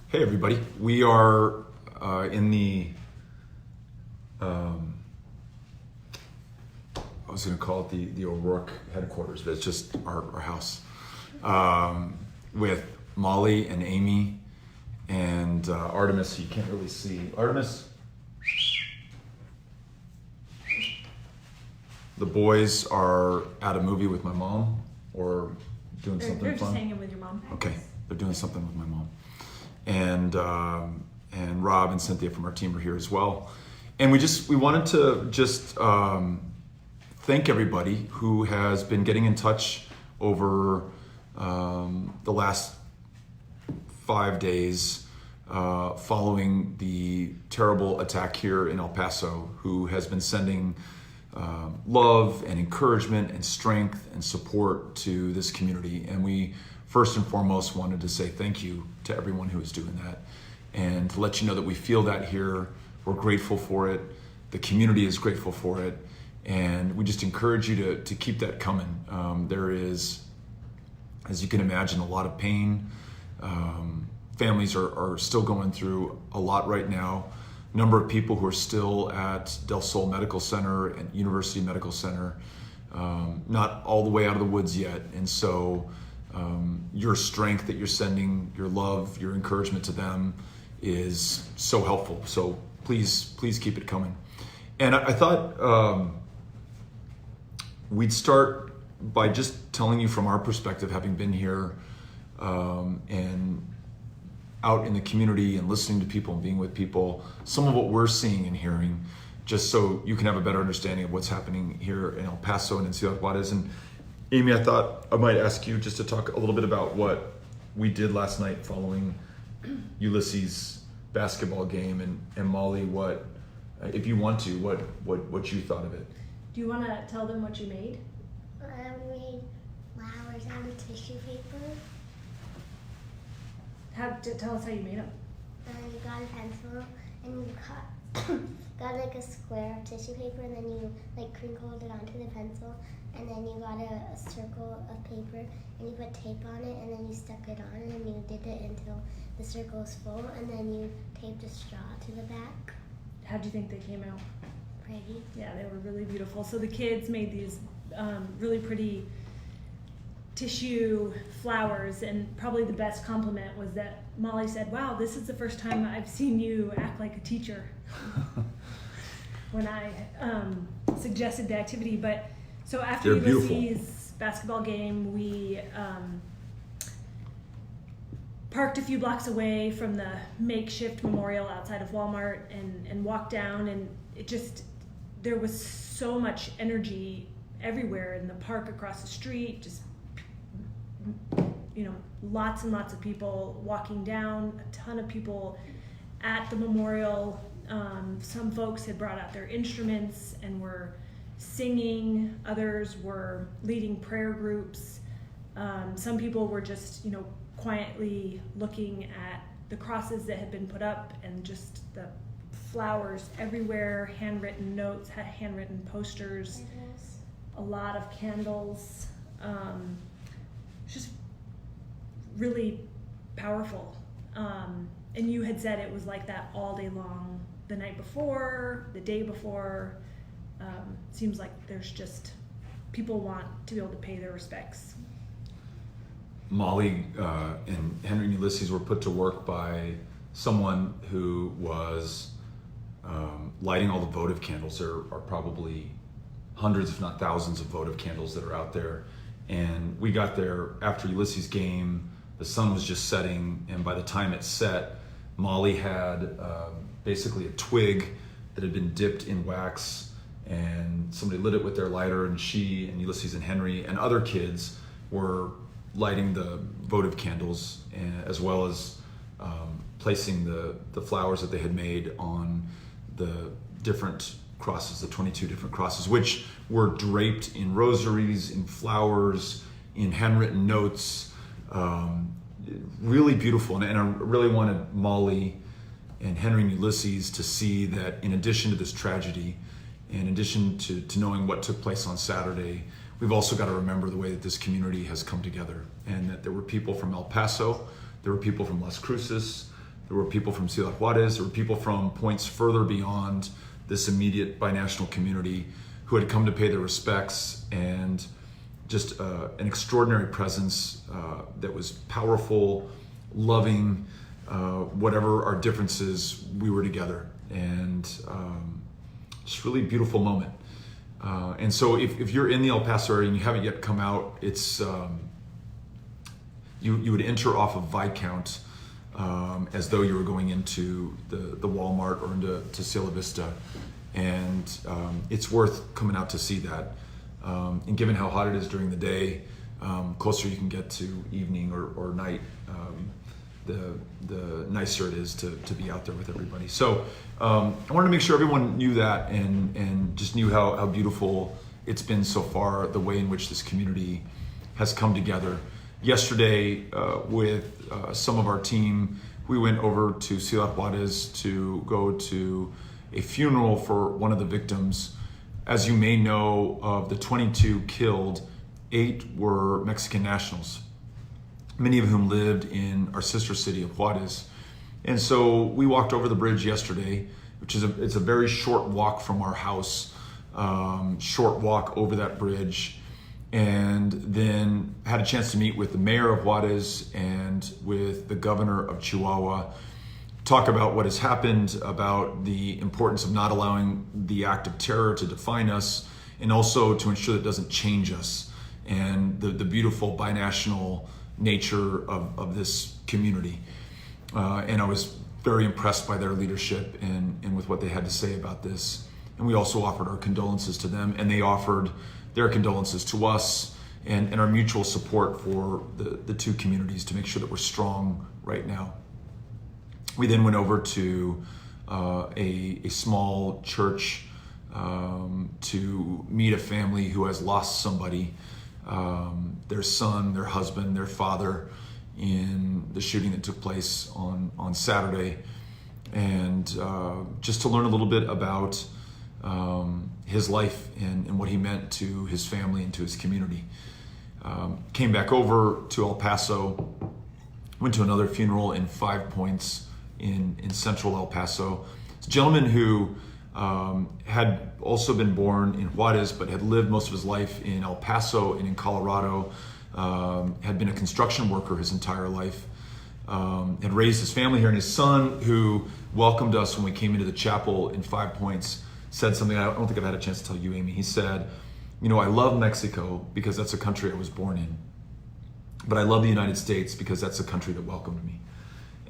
Hey everybody, we are in the, I was going to call it the O'Rourke headquarters, but it's just our house, with Molly and Amy and Artemis. You can't really see. Artemis, the boys are at a movie with my mom or doing something They're fun. just hanging with your mom. Okay, they're doing something with my mom. And Rob and Cynthia from our team are here as well. And we wanted to just thank everybody who has been getting in touch over the last 5 days following the terrible attack here in El Paso, who has been sending love and encouragement and strength and support to this community. And we first and foremost wanted to say thank you to everyone who is doing that, and to let you know that we feel that here. We're grateful for it. The community is grateful for it. And we just encourage you to keep that coming. There is, as you can imagine, a lot of pain. Families are still going through a lot right now. Number of people who are still at Del Sol Medical Center and University Medical Center, not all the way out of the woods yet. And so your strength that you're sending, your love, your encouragement to them is so helpful. So please keep it coming. And I thought we'd start by just telling you from our perspective, having been here and out in the community and listening to people and being with people, some of what we're seeing and hearing, just so you can have a better understanding of what's happening here in El Paso and in Ciudad Juarez. And Amy, I thought I might ask you just to talk a little bit about what we did last night following Ulysses' basketball game, and Molly, what, if you want to, what you thought of it. Do you want to tell them what you made? I made flowers out of tissue paper. Tell us how you made them. You got a pencil and you got like a square of tissue paper, and then you like crinkled it onto the pencil, and then you got a circle of paper and you put tape on it, and then you stuck it on, and then you did it until the circle was full, and then you taped a straw to the back. How do you think they came out? Pretty. Yeah, they were really beautiful. So the kids made these really pretty tissue flowers, and probably the best compliment was that Molly said, "Wow, this is the first time I've seen you act like a teacher." When I suggested the activity. But so after Ulysses' basketball game, we parked a few blocks away from the makeshift memorial outside of Walmart and walked down, and it just, there was so much energy everywhere in the park across the street, just, you know, lots and lots of people walking down, a ton of people at the memorial. Some folks had brought out their instruments and were singing. Others were leading prayer groups. Some people were just, you know, quietly looking at the crosses that had been put up, and just the flowers everywhere, handwritten notes, handwritten posters, a lot of candles. Just really powerful. And you had said it was like that all day long, the night before, the day before. Seems like there's just, people want to be able to pay their respects. Molly and Henry and Ulysses were put to work by someone who was lighting all the votive candles. There are probably hundreds, if not thousands, of votive candles that are out there. And we got there after Ulysses' game. The sun was just setting, and by the time it set, Molly had basically a twig that had been dipped in wax, and somebody lit it with their lighter, and she and Ulysses and Henry and other kids were lighting the votive candles, as well as placing the flowers that they had made on the different crosses, the 22 different crosses, which were draped in rosaries, in flowers, in handwritten notes. Really beautiful. And I really wanted Molly and Henry and Ulysses to see that in addition to this tragedy, in addition to knowing what took place on Saturday, we've also got to remember the way that this community has come together, and that there were people from El Paso, there were people from Las Cruces, There were people from Ciudad Juarez. There were people from points further beyond this immediate binational community who had come to pay their respects, and just an extraordinary presence that was powerful, loving. Whatever our differences, we were together, and it's a really beautiful moment. And so if you're in the El Paso area and you haven't yet come out, it's you would enter off of Viscount as though you were going into the Walmart or into Cielo Vista, and it's worth coming out to see that. And given how hot it is during the day, closer you can get to evening or night, the nicer it is to be out there with everybody. So I wanted to make sure everyone knew that and just knew how beautiful it's been so far, the way in which this community has come together. Yesterday, with some of our team, we went over to Ciudad Juarez to go to a funeral for one of the victims. As you may know, of the 22 killed, 8 were Mexican nationals, many of whom lived in our sister city of Juarez. And so we walked over the bridge yesterday, which is it's a very short walk from our house, short walk over that bridge, and then had a chance to meet with the mayor of Juarez and with the governor of Chihuahua, talk about what has happened, about the importance of not allowing the act of terror to define us, and also to ensure that it doesn't change us, and the beautiful binational nature of this community. And I was very impressed by their leadership and with what they had to say about this. And we also offered our condolences to them, and they offered their condolences to us, and our mutual support for the two communities to make sure that we're strong right now. We then went over to a small church to meet a family who has lost somebody, their son, their husband, their father, in the shooting that took place on Saturday, and just to learn a little bit about his life and what he meant to his family and to his community. Came back over to El Paso, went to another funeral in 5 Points in central El Paso. It's a gentleman who had also been born in Juarez, but had lived most of his life in El Paso and in Colorado, had been a construction worker his entire life, had raised his family here, and his son, who welcomed us when we came into the chapel in 5 Points, said something I don't think I've had a chance to tell you, Amy. He said, I love Mexico because that's a country I was born in, but I love the United States because that's a country that welcomed me.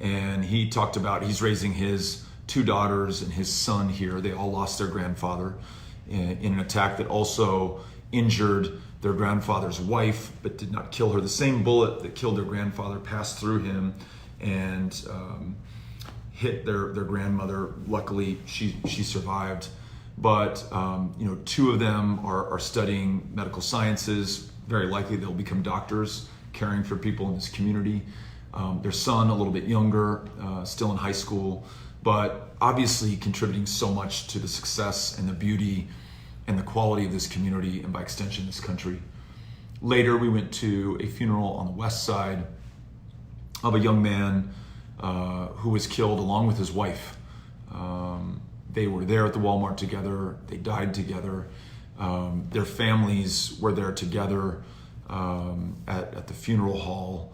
And he talked about he's raising his 2 daughters and his son here. They all lost their grandfather in an attack that also injured their grandfather's wife, but did not kill her. The same bullet that killed their grandfather passed through him and hit their grandmother. Luckily, she survived. But 2 of them are studying medical sciences. Very likely they'll become doctors, caring for people in this community. Their son, a little bit younger, still in high school, but obviously contributing so much to the success and the beauty and the quality of this community, and by extension, this country. Later, we went to a funeral on the west side of a young man who was killed along with his wife. They were there at the Walmart together. They died together. Their families were there together at the funeral hall.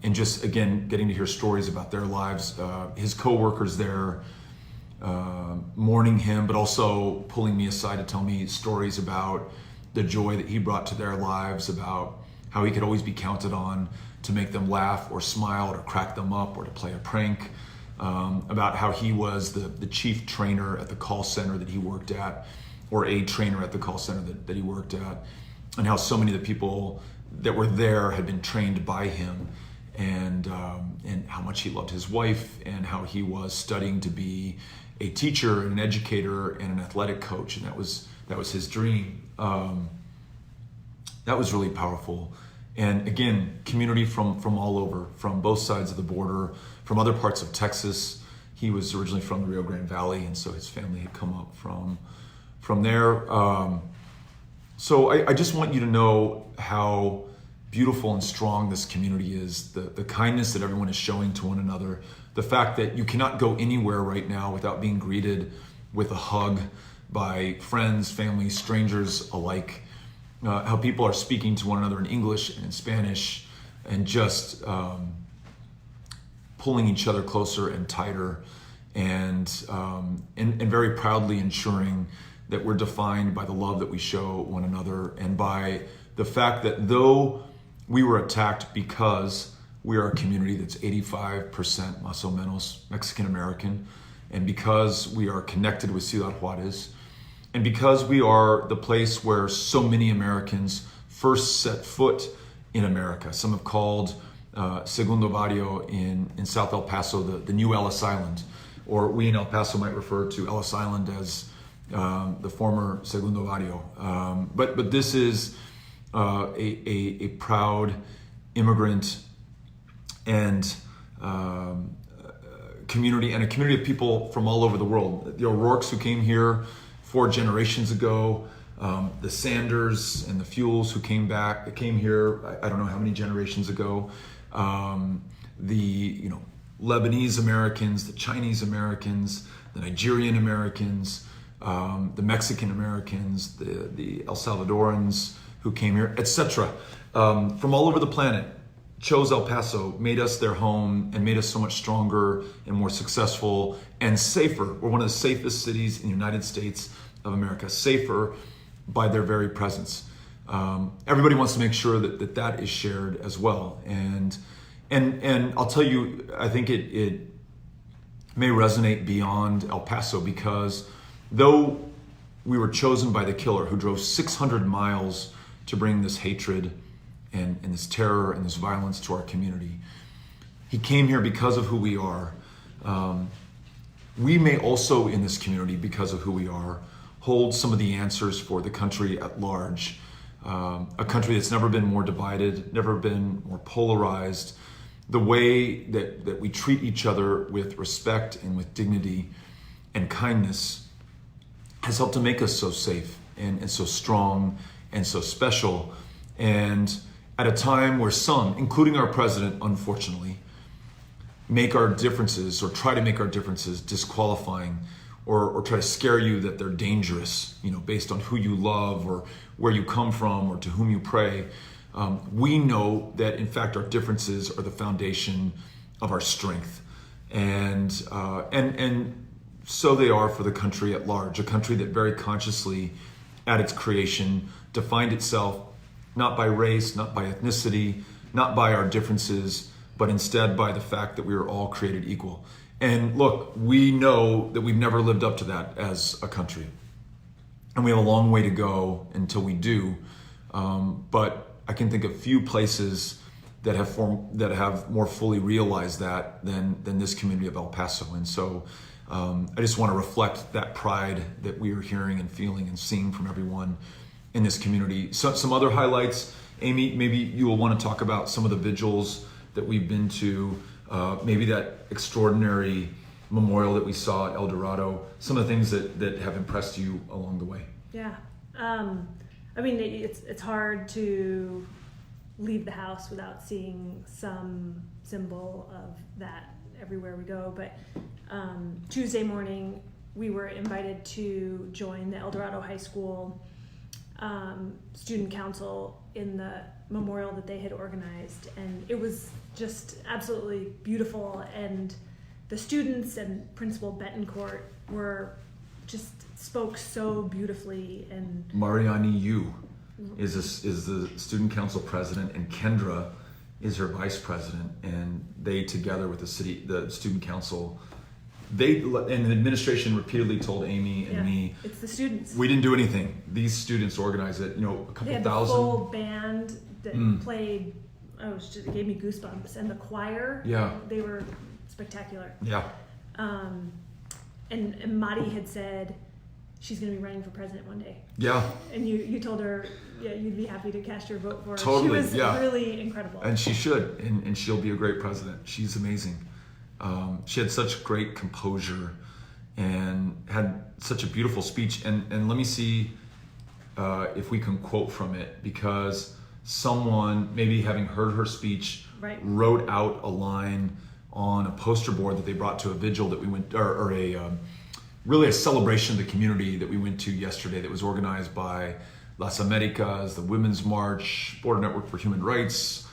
And just, again, getting to hear stories about their lives. His co-workers there mourning him, but also pulling me aside to tell me stories about the joy that he brought to their lives, about how he could always be counted on to make them laugh or smile or to crack them up or to play a prank, about how he was the chief trainer at the call center that he worked at, or a trainer at the call center that he worked at, and how so many of the people that were there had been trained by him, and how much he loved his wife, and how he was studying to be a teacher and an educator and an athletic coach, and that was his dream. That was really powerful. And again, community from all over, from both sides of the border, from other parts of Texas. He was originally from the Rio Grande Valley, and so his family had come up from there. So I just want you to know how beautiful and strong this community is, the kindness that everyone is showing to one another, the fact that you cannot go anywhere right now without being greeted with a hug by friends, family, strangers alike, how people are speaking to one another in English and in Spanish, and just pulling each other closer and tighter, and very proudly ensuring that we're defined by the love that we show one another, and by the fact that though we were attacked because we are a community that's 85% más o menos Mexican American, and because we are connected with Ciudad Juarez, and because we are the place where so many Americans first set foot in America. Some have called Segundo Barrio in South El Paso the new Ellis Island, or we in El Paso might refer to Ellis Island as the former Segundo Barrio. But this is a proud immigrant and community, and a community of people from all over the world. The O'Rourke's, who came here 4 generations ago, the Sanders and the Fuels, who came here I don't know how many generations ago, the Lebanese Americans, the Chinese Americans, the Nigerian Americans, the Mexican Americans, the El Salvadorans who came here, etc. From all over the planet, chose El Paso, made us their home, and made us so much stronger and more successful and safer. We're one of the safest cities in the United States of America, safer by their very presence. Everybody wants to make sure that is shared as well. And I'll tell you, I think it may resonate beyond El Paso, because though we were chosen by the killer who drove 600 miles to bring this hatred and this terror and this violence to our community, he came here because of who we are. We may also, in this community, because of who we are, hold some of the answers for the country at large. A country that's never been more divided, never been more polarized. The way that we treat each other with respect and with dignity and kindness has helped to make us so safe and so strong and so special. And at a time where some, including our president, unfortunately, make our differences, or try to make our differences, disqualifying, or try to scare you that they're dangerous, based on who you love or where you come from or to whom you pray. We know that, in fact, our differences are the foundation of our strength, and so they are for the country at large. A country that very consciously, at its creation, defined itself not by race, not by ethnicity, not by our differences, but instead by the fact that we are all created equal. And look, we know that we've never lived up to that as a country, and we have a long way to go until we do. But I can think of few places that have more fully realized that than this community of El Paso. And so I just want to reflect that pride that we are hearing and feeling and seeing from everyone in this community. So, some other highlights, Amy, maybe you will want to talk about some of the vigils that we've been to, maybe that extraordinary memorial that we saw at El Dorado, some of the things that have impressed you along the way. Yeah. I mean, it's hard to leave the house without seeing some symbol of that everywhere we go. But Tuesday morning, we were invited to join the El Dorado High School student council in the memorial that they had organized, and it was just absolutely beautiful. And the students and Principal Betancourt spoke so beautifully. And Mariani Yu is the student council president, and Kendra is her vice president, and they, together with the student council, and the administration repeatedly told Amy and me, it's the students. We didn't do anything. These students organized it. A couple they had thousand. The full band that played. It gave me goosebumps. And the choir. Yeah. They were spectacular. Yeah. And Madi had said she's going to be running for president one day. Yeah. And you told her, you'd be happy to cast your vote for her. Totally. She was really incredible. And she should, and she'll be a great president. She's amazing. She had such great composure and had such a beautiful speech. And let me see if we can quote from it, because someone, maybe having heard her speech, Right. wrote out a line on a poster board that they brought to a vigil that we went, or really a celebration of the community that we went to yesterday that was organized by Las Americas, the Women's March, Border Network for Human Rights,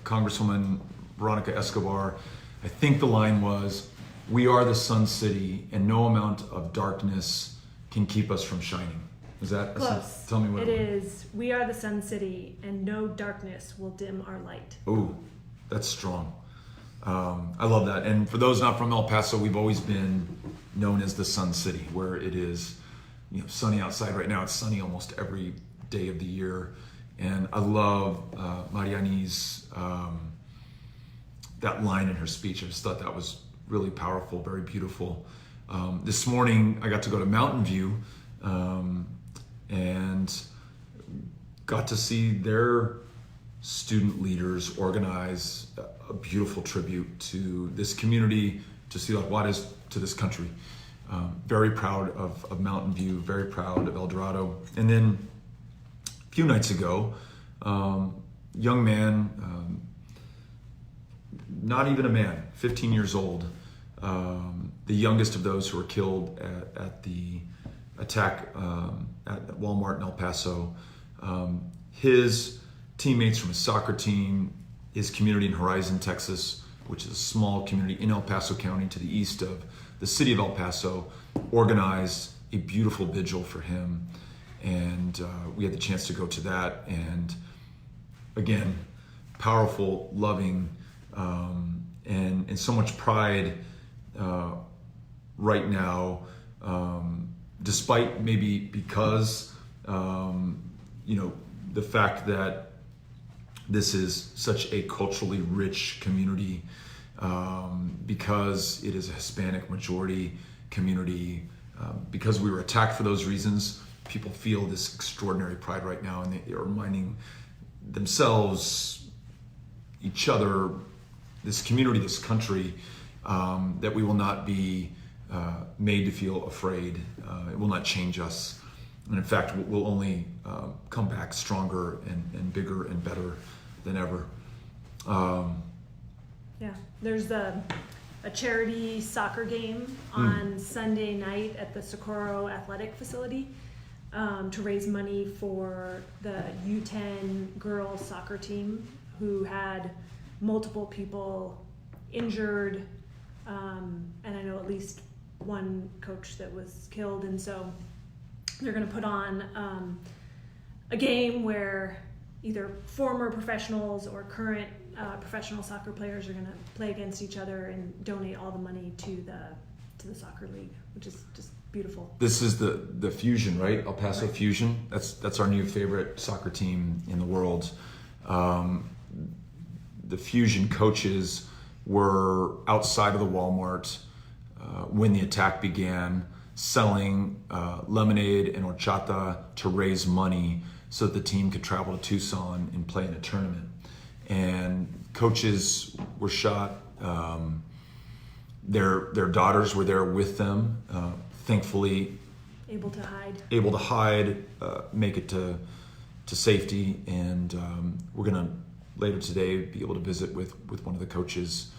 Congresswoman Veronica Escobar. I think the line was, "We are the Sun City, and no amount of darkness can keep us from shining." Is that Close. Tell me what it is. We are the Sun City, and no darkness will dim our light. Oh, that's strong. I love that. And for those not from El Paso, we've always been known as the Sun City, where it is, sunny outside right now. It's sunny almost every day of the year. And I love Mariani's, that line in her speech. I just thought that was really powerful, very beautiful. This morning, I got to go to Mountain View and got to see their student leaders organize a beautiful tribute to this community, to Ciudad Juarez, to this country. Very proud of Mountain View, very proud of El Dorado. And then a few nights ago, young man, not even a man, 15 years old, the youngest of those who were killed at the attack at Walmart in El Paso. His teammates from his soccer team, his community in Horizon, Texas, which is a small community in El Paso County to the east of the city of El Paso, organized a beautiful vigil for him. And we had the chance to go to that. And again, powerful, loving, and so much pride right now, despite maybe because, the fact that this is such a culturally rich community, because it is a Hispanic majority community, because we were attacked for those reasons. People feel this extraordinary pride right now, and they are reminding themselves, each other, this community, this country, that we will not be made to feel afraid. It will not change us. And in fact, we'll only come back stronger and bigger and better than ever. Yeah, there's a charity soccer game on Sunday night at the Socorro Athletic Facility to raise money for the U10 girls soccer team who had multiple people injured, and I know at least one coach that was killed. And so they're going to put on a game where either former professionals or current professional soccer players are going to play against each other and donate all the money to the soccer league, which is just beautiful. This is the Fusion, right? El Paso Right. Fusion. That's our new favorite soccer team in the world. The Fusion coaches were outside of the Walmart when the attack began, selling lemonade and horchata to raise money so that the team could travel to Tucson and play in a tournament. And coaches were shot. Their daughters were there with them. Thankfully, Able to hide. Make it to safety, and we're gonna later today be able to visit with one of the coaches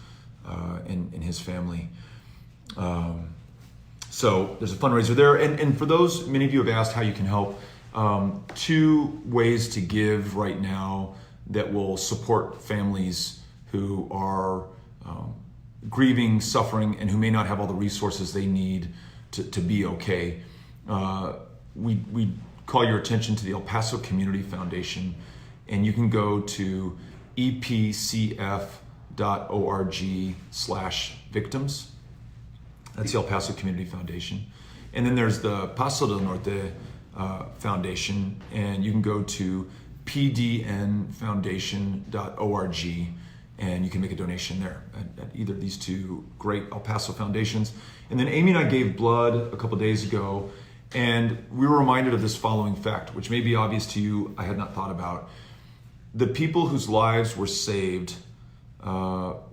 and his family. So there's a fundraiser there, and for those, many of you have asked how you can help. 2 ways to give right now that will support families who are grieving, suffering, and who may not have all the resources they need to be okay. We call your attention to the El Paso Community Foundation, and you can go to epcf.org/victims. That's the El Paso Community Foundation. And then there's the Paso del Norte Foundation, and you can go to pdnfoundation.org, and you can make a donation there at either of these 2 great El Paso foundations. And then Amy and I gave blood a couple days ago, and we were reminded of this following fact, which may be obvious to you, I had not thought about. The people whose lives were saved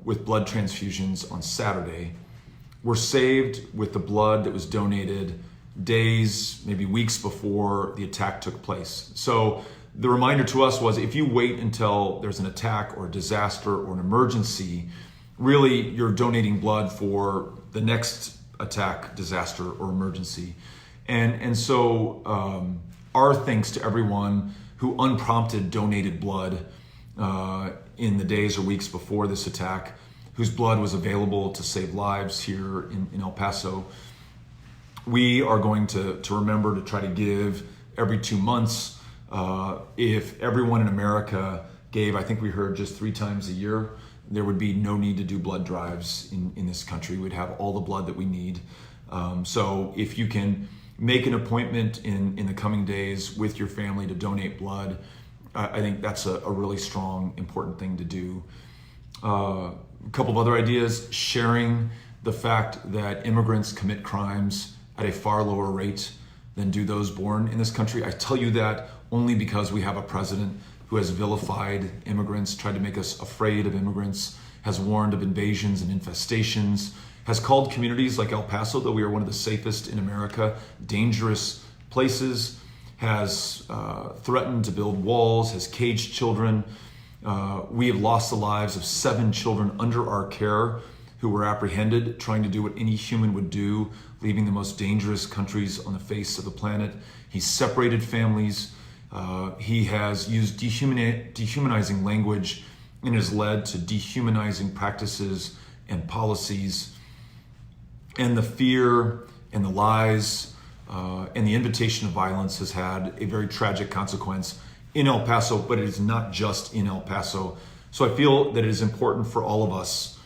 with blood transfusions on Saturday were saved with the blood that was donated days, maybe weeks before the attack took place. So the reminder to us was, if you wait until there's an attack or a disaster or an emergency, really you're donating blood for the next attack, disaster, or emergency. And so our thanks to everyone who unprompted donated blood in the days or weeks before this attack, whose blood was available to save lives here in El Paso. We are going to remember to try to give every 2 months. If everyone in America gave, I think we heard, just 3 times a year, there would be no need to do blood drives in this country. We'd have all the blood that we need. So if you can make an appointment in the coming days with your family to donate blood, I think that's a really strong, important thing to do. A couple of other ideas: sharing the fact that immigrants commit crimes at a far lower rate than do those born in this country. I tell you that only because we have a president who has vilified immigrants, tried to make us afraid of immigrants, has warned of invasions and infestations, has called communities like El Paso, though we are one of the safest in America, dangerous places, has threatened to build walls, has caged children. We have lost the lives of 7 children under our care who were apprehended, trying to do what any human would do, leaving the most dangerous countries on the face of the planet. He's separated families. He has used dehumanizing language and has led to dehumanizing practices and policies. And the fear and the lies and the invitation of violence has had a very tragic consequence in El Paso, but it is not just in El Paso. So I feel that it is important for all of us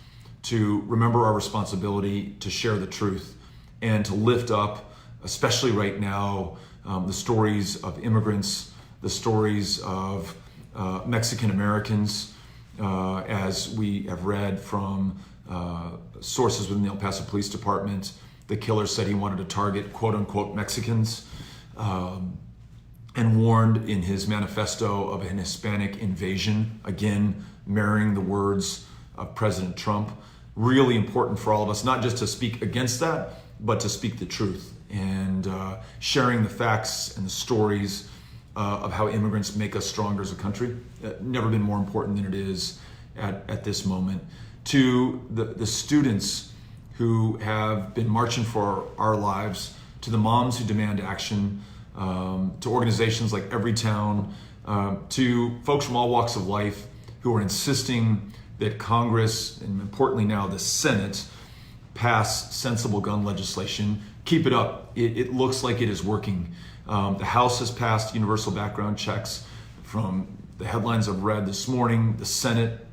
to remember our responsibility to share the truth and to lift up, especially right now, the stories of immigrants, the stories of Mexican Americans, as we have read from sources within the El Paso Police Department. The killer said he wanted to target quote unquote Mexicans, and warned in his manifesto of an Hispanic invasion, again, mirroring the words of President Trump. Really important for all of us, not just to speak against that, but to speak the truth and sharing the facts and the stories of how immigrants make us stronger as a country. Never been more important than it is at this moment. To the students who have been marching for our lives, to the moms who demand action, to organizations like Everytown, to folks from all walks of life who are insisting that Congress, and importantly now the Senate, pass sensible gun legislation. Keep it up. It looks like it is working. The House has passed universal background checks. From the headlines I've read this morning, the Senate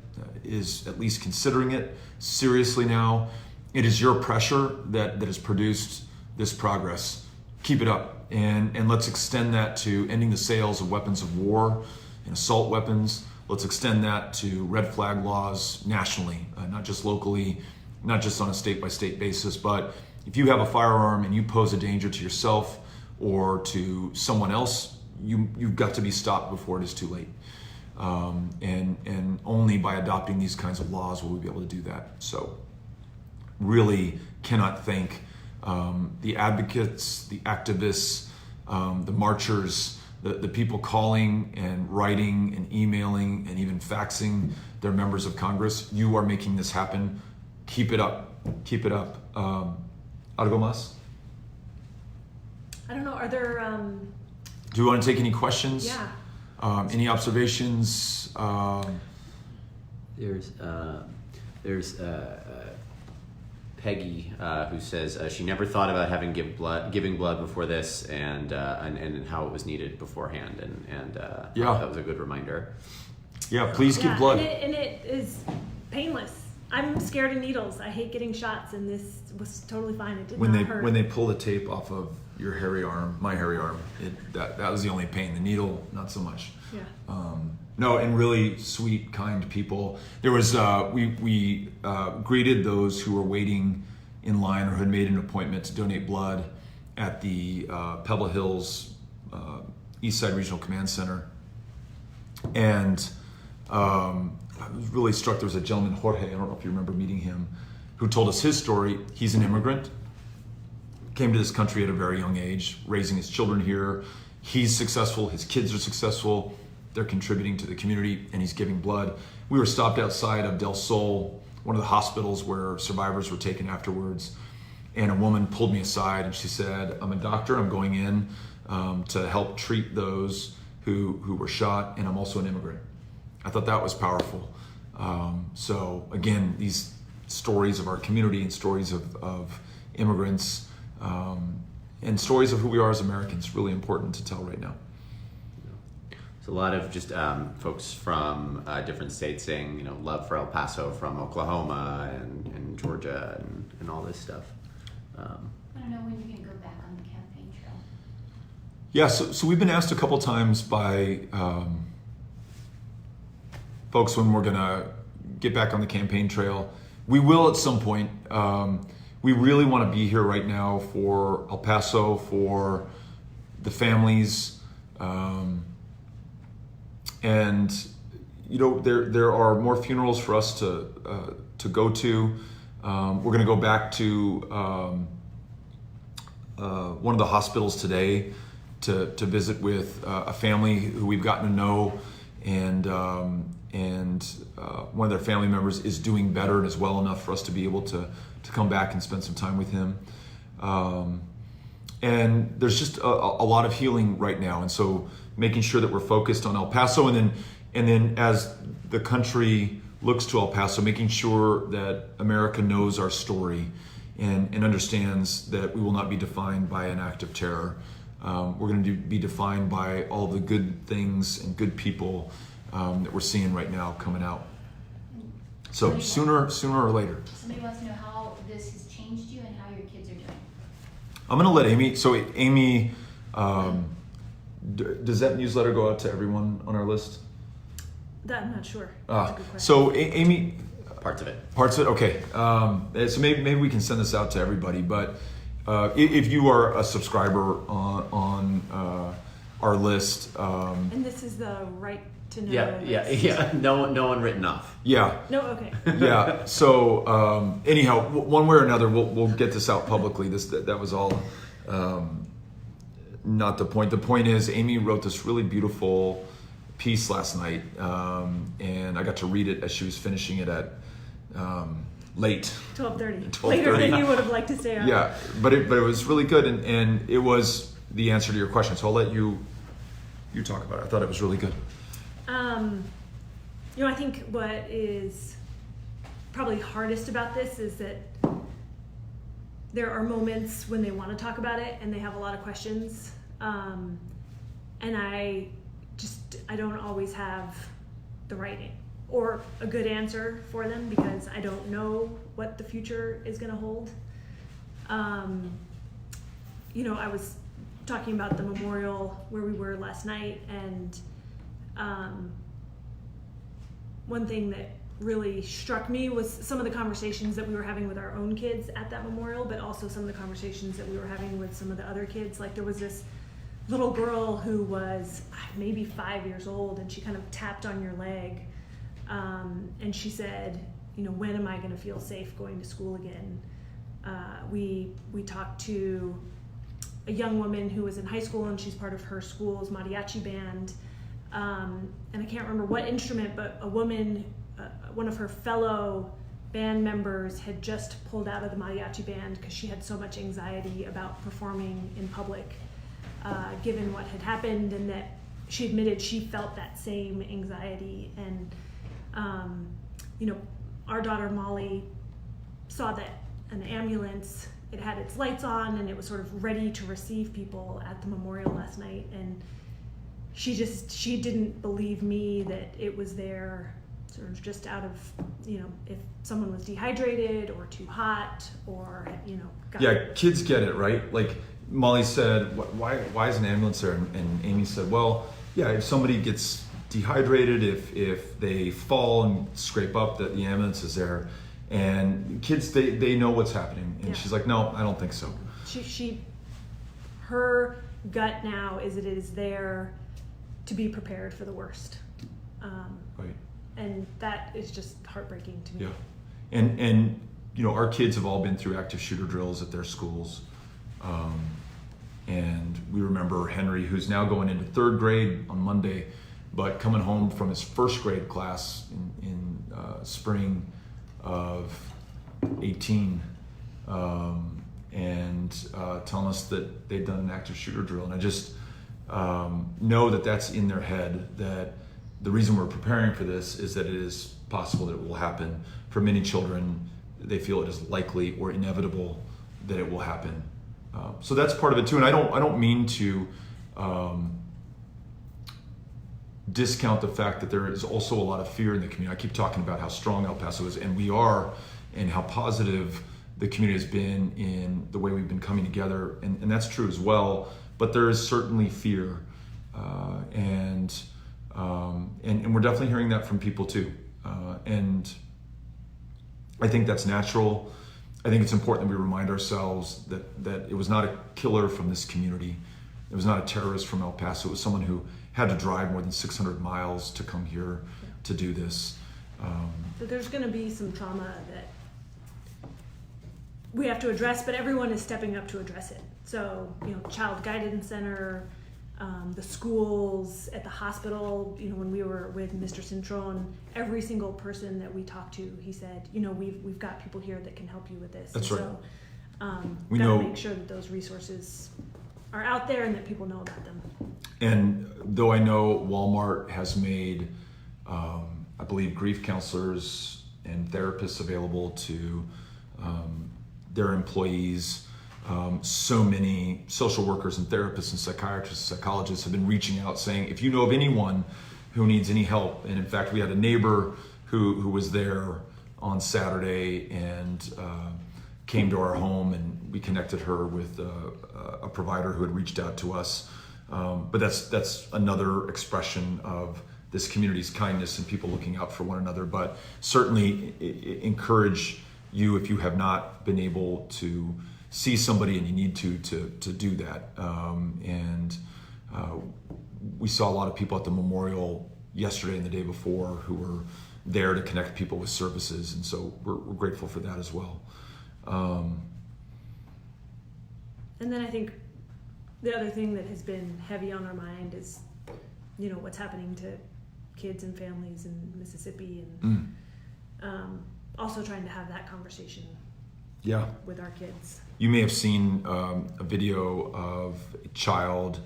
is at least considering it seriously now. It is your pressure that has produced this progress. Keep it up, and let's extend that to ending the sales of weapons of war and assault weapons. Let's extend that to red flag laws nationally, not just locally, not just on a state-by-state basis, but if you have a firearm and you pose a danger to yourself or to someone else, you've got to be stopped before it is too late. And only by adopting these kinds of laws will we be able to do that. So really cannot thank the advocates, the activists, the marchers, the people calling and writing and emailing and even faxing their members of Congress. You are making this happen. Keep it up. Keep it up. Algo más? I don't know. Are there? Do you want to take any questions? Yeah. Any observations? There's Peggy who says she never thought about giving blood before this, and how it was needed beforehand, and Yeah. that was a good reminder. Yeah, please give blood. And it is painless. I'm scared of needles. I hate getting shots, and this was totally fine. It did not hurt. When they pull the tape off of your hairy arm, my hairy arm, that was the only pain. The needle, not so much. Yeah. No, and really sweet, kind people. There was we greeted those who were waiting in line or had made an appointment to donate blood at the Pebble Hills Eastside Regional Command Center, and I was really struck. There was a gentleman, Jorge, I don't know if you remember meeting him, who told us his story. He's an immigrant, came to this country at a very young age, raising his children here. He's successful, his kids are successful, they're contributing to the community, and he's giving blood. We were stopped outside of Del Sol, one of the hospitals where survivors were taken afterwards, and a woman pulled me aside and she said, "I'm a doctor, I'm going in to help treat those who were shot, and I'm also an immigrant." I thought that was powerful. So again, these stories of our community and stories of immigrants and stories of who we are as Americans, really important to tell right now. So a lot of just folks from different states saying, love for El Paso from Oklahoma and Georgia and all this stuff. I don't know when you're going to go back on the campaign trail. Yeah, so we've been asked a couple times by folks when we're gonna get back on the campaign trail. We will at some point. We really want to be here right now for El Paso, for the families, and there are more funerals for us to go to. We're going to go back to one of the hospitals today to visit with a family who we've gotten to know, and one of their family members is doing better and is well enough for us to be able to come back and spend some time with him. And there's just a lot of healing right now, and so making sure that we're focused on El Paso, and then as the country looks to El Paso, making sure that America knows our story and understands that we will not be defined by an act of terror. We're going to be defined by all the good things and good people that we're seeing right now coming out. So sooner or later. Somebody wants to know how this has changed you and how your kids are doing. I'm going to let Amy. So Amy, does that newsletter go out to everyone on our list? That I'm not sure. That's a good question. So Amy, Parts of it. parts of it. Okay. So maybe we can send this out to everybody. But if you are a subscriber on our list, And this is the right to know. Yeah. No one written off. yeah. No, okay. Yeah. So anyhow, one way or another, we'll get this out publicly. That was all not the point. The point is, Amy wrote this really beautiful piece last night, and I got to read it as she was finishing it at late. 12:30. Later than you would have liked to stay on. Yeah, but it was really good, and it was the answer to your question. So I'll let you talk about it. I thought it was really good. I think what is probably hardest about this is that there are moments when they want to talk about it and they have a lot of questions, and I don't always have the right or a good answer for them because I don't know what the future is going to hold. I was talking about the memorial where we were last night, and one thing that really struck me was some of the conversations that we were having with our own kids at that memorial, but also some of the conversations that we were having with some of the other kids. Like there was this little girl who was maybe 5 years old, and she kind of tapped on your leg, and she said, when am I going to feel safe going to school again? We talked to a young woman who was in high school, and she's part of her school's mariachi band, and I can't remember what instrument, but a woman, one of her fellow band members had just pulled out of the mariachi band because she had so much anxiety about performing in public, given what had happened, and that she admitted she felt that same anxiety. And our daughter Molly saw that an ambulance, it had its lights on and it was sort of ready to receive people at the memorial last night, and she didn't believe me that it was there sort of just out of, if someone was dehydrated or too hot or, Yeah, kids get it, right? Like Molly said, why is an ambulance there? And Amy said, well, yeah, if somebody gets dehydrated, if they fall and scrape up, that the ambulance is there. And kids, they know what's happening. And Yeah. she's like, no, I don't think so. Her gut now is it is there to be prepared for the worst. Right. And that is just heartbreaking to me. Yeah. And our kids have all been through active shooter drills at their schools. And we remember Henry, who's now going into third grade on Monday, but coming home from his first grade class in spring of 18, and telling us that they'd done an active shooter drill. And I just know that that's in their head, that the reason we're preparing for this is that it is possible that it will happen. For many children, they feel it is likely or inevitable that it will happen. So that's part of it too. And I don't mean to discount the fact that there is also a lot of fear in the community. I keep talking about how strong El Paso is, and we are, and how positive the community has been in the way we've been coming together, and that's true as well. But there is certainly fear, and we're definitely hearing that from people too. And I think that's natural. I think it's important that we remind ourselves that it was not a killer from this community. It was not a terrorist from El Paso. It was someone who had to drive more than 600 miles to come here to do this. So there's going to be some trauma that we have to address, but everyone is stepping up to address it. So, Child Guidance Center, the schools, at the hospital, when we were with Mr. Cintron, every single person that we talked to, he said, we've got people here that can help you with this. That's and right. So We gotta know- make sure that those resources are out there and that people know about them. And though I know Walmart has made, I believe, grief counselors and therapists available to their employees, so many social workers and therapists and psychiatrists, psychologists have been reaching out saying, if you know of anyone who needs any help. And in fact, we had a neighbor who was there on Saturday and came to our home, and we connected her with a provider who had reached out to us. But that's another expression of this community's kindness and people looking out for one another. But certainly encourage you, if you have not been able to see somebody and you need to do that. We saw a lot of people at the memorial yesterday and the day before who were there to connect people with services, and so we're grateful for that as well. And then I think the other thing that has been heavy on our mind is, what's happening to kids and families in Mississippi, and also trying to have that conversation Yeah. with our kids. You may have seen a video of a child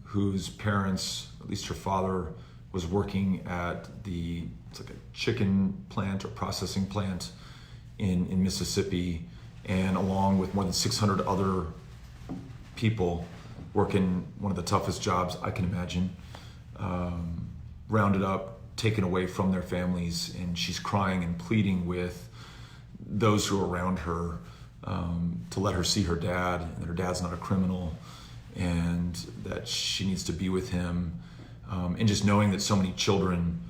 whose parents, at least her father, was working at it's like a chicken plant or processing plant in Mississippi, and along with more than 600 other people working one of the toughest jobs I can imagine, rounded up, taken away from their families, and she's crying and pleading with those who are around her to let her see her dad, and that her dad's not a criminal, and that she needs to be with him, and just knowing that so many children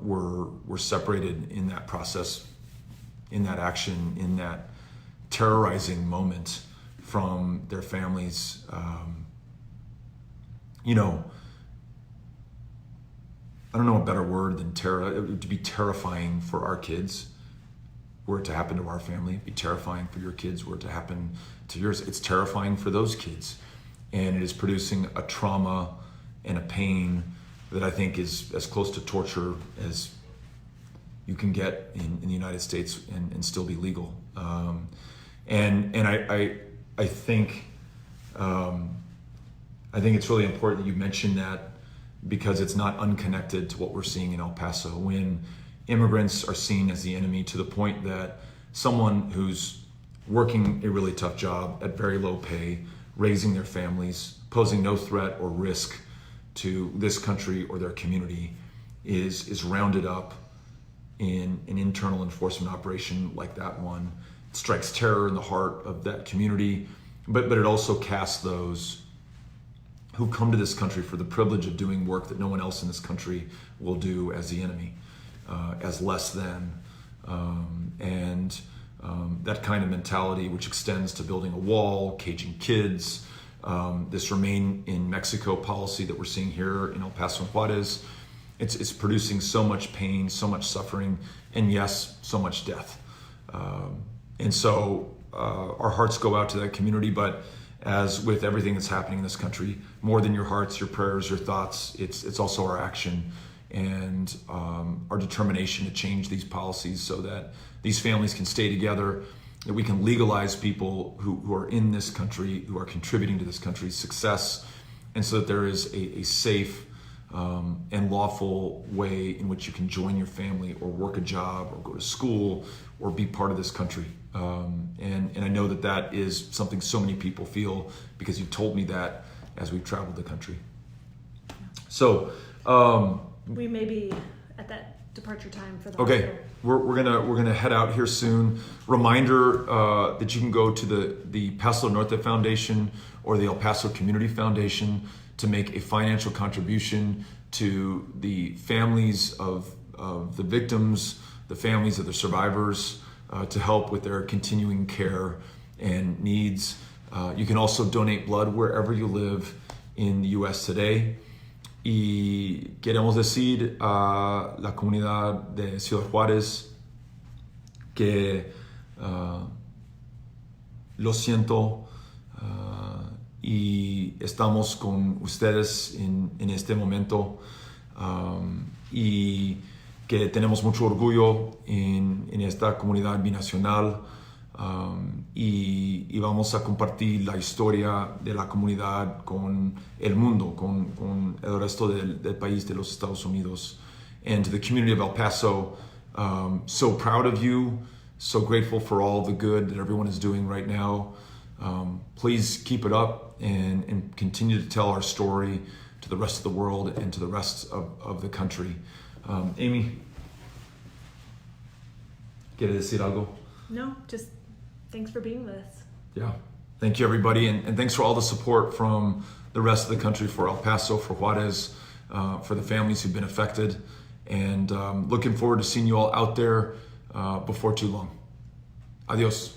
were separated in that process, in that action, in that terrorizing moment from their families. I don't know a better word than terror. It would be terrifying for our kids were it to happen to our family. It'd be terrifying for your kids were it to happen to yours. It's terrifying for those kids. And it is producing a trauma and a pain that I think is as close to torture as you can get in the United States and still be legal. I think it's really important that you mention that, because it's not unconnected to what we're seeing in El Paso. When immigrants are seen as the enemy, to the point that someone who's working a really tough job at very low pay, raising their families, posing no threat or risk to this country or their community, is rounded up in an internal enforcement operation like that one. It strikes terror in the heart of that community, but it also casts those who come to this country for the privilege of doing work that no one else in this country will do as the enemy, as less than. That kind of mentality, which extends to building a wall, caging kids, this Remain in Mexico policy that we're seeing here in El Paso and Juarez, it's producing so much pain, so much suffering, and yes, so much death. And so our hearts go out to that community, but as with everything that's happening in this country, more than your hearts, your prayers, your thoughts, it's also our action and our determination to change these policies so that these families can stay together, that we can legalize people who are in this country, who are contributing to this country's success, and so that there is a safe and lawful way in which you can join your family or work a job or go to school or be part of this country. And I know that is something so many people feel because you've told me that as we've traveled the country. So We may be at that departure time for the okay, hospital. we're gonna head out here soon. Reminder that you can go to the Paso Norte Foundation or the El Paso Community Foundation to make a financial contribution to the families of the victims, the families of the survivors, to help with their continuing care and needs. You can also donate blood wherever you live in the U.S. today. Y queremos decir a la comunidad de Ciudad Juárez que lo siento y estamos con ustedes en este momento, y que tenemos mucho orgullo en esta comunidad binacional, y vamos a compartir la historia de la comunidad con el mundo, con el resto del país de los Estados Unidos. And to the community of El Paso, so proud of you, so grateful for all the good that everyone is doing right now. Please keep it up and continue to tell our story to the rest of the world and to the rest of the country. Amy, ¿quiere decir algo? No, just thanks for being with us. Yeah. Thank you, everybody. And thanks for all the support from the rest of the country, for El Paso, for Juarez, for the families who've been affected. And looking forward to seeing you all out there before too long. Adios.